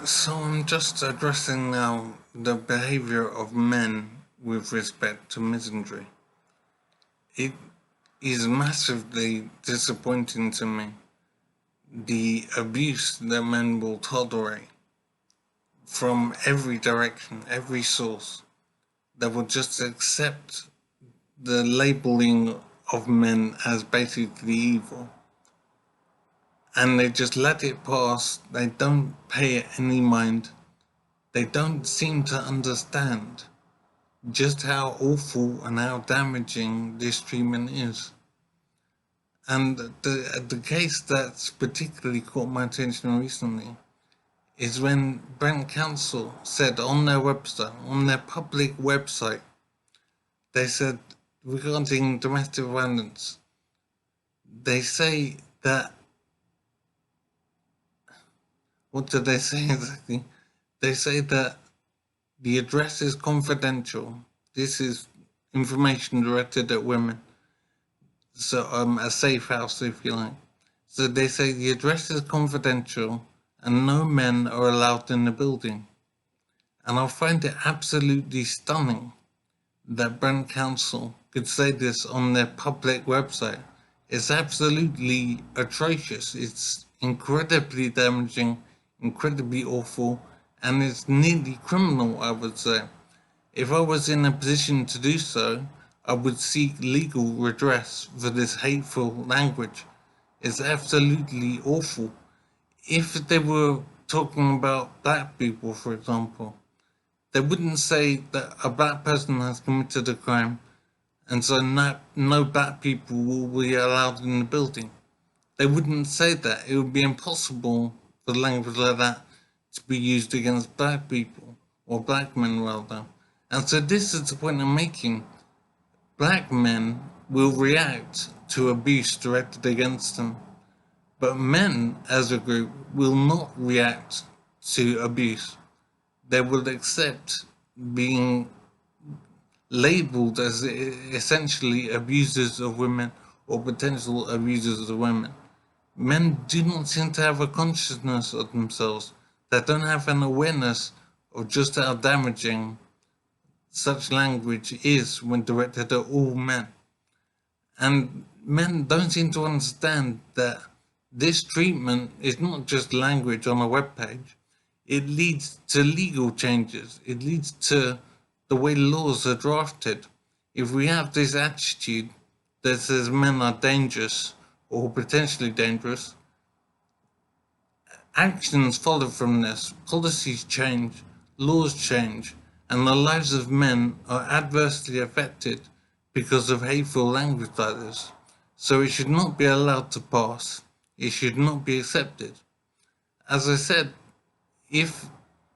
So I'm just addressing now the behaviour of men with respect to misandry. It is massively disappointing to me, the abuse that men will tolerate from every direction, every source, that will just accept the labelling of men as basically evil. And they just let it pass, they don't pay it any mind, they don't seem to understand just how awful and how damaging this treatment is. And the case that's particularly caught my attention recently is when Brent Council said on their website, on their public website, they said regarding domestic violence, they say that, what did they say exactly? They say that the address is confidential. This is information directed at women. So a safe house, if you like. So they say the address is confidential and no men are allowed in the building. And I find it absolutely stunning that Brent Council could say this on their public website. It's absolutely atrocious. It's incredibly damaging, incredibly awful, and it's nearly criminal, I would say. If I was in a position to do so, I would seek legal redress for this hateful language. It's absolutely awful. If they were talking about black people, for example, they wouldn't say that a black person has committed a crime and so no black people will be allowed in the building. They wouldn't say that. It would be impossible for language like that to be used against black people, or black men rather. And so this is the point I'm making. Black men will react to abuse directed against them, but men as a group will not react to abuse. They will accept being labeled as essentially abusers of women or potential abusers of women. Men do not seem to have a consciousness of themselves. They don't have an awareness of just how damaging such language is when directed at all men. And men don't seem to understand that this treatment is not just language on a web page. It leads to legal changes. It leads to the way laws are drafted. If we have this attitude that says men are dangerous or potentially dangerous, actions follow from this. Policies change, laws change, and the lives of men are adversely affected because of hateful language like this. So it should not be allowed to pass. It should not be accepted. As I said, if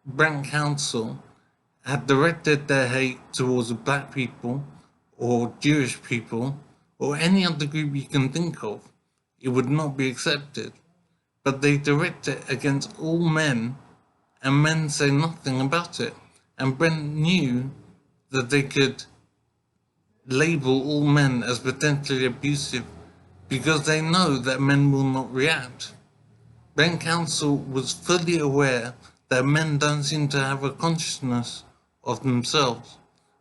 Brent Council had directed their hate towards black people or Jewish people or any other group you can think of, it would not be accepted. But they direct it against all men, and men say nothing about it. And Brent knew that they could label all men as potentially abusive because they know that men will not react. Brent Council was fully aware that men don't seem to have a consciousness of themselves.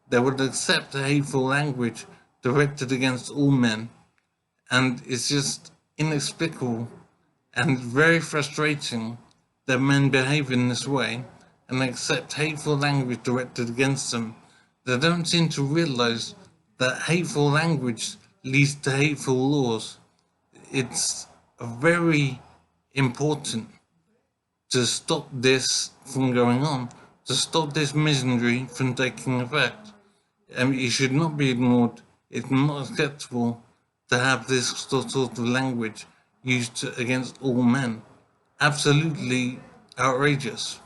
They would accept hateful language directed against all men, and it's just inexplicable and very frustrating that men behave in this way and accept hateful language directed against them. They don't seem to realize that hateful language leads to hateful laws. It's very important to stop this from going on, to stop this misandry from taking effect. And it should not be ignored. It's not acceptable to have this sort of language used against all men. Absolutely outrageous.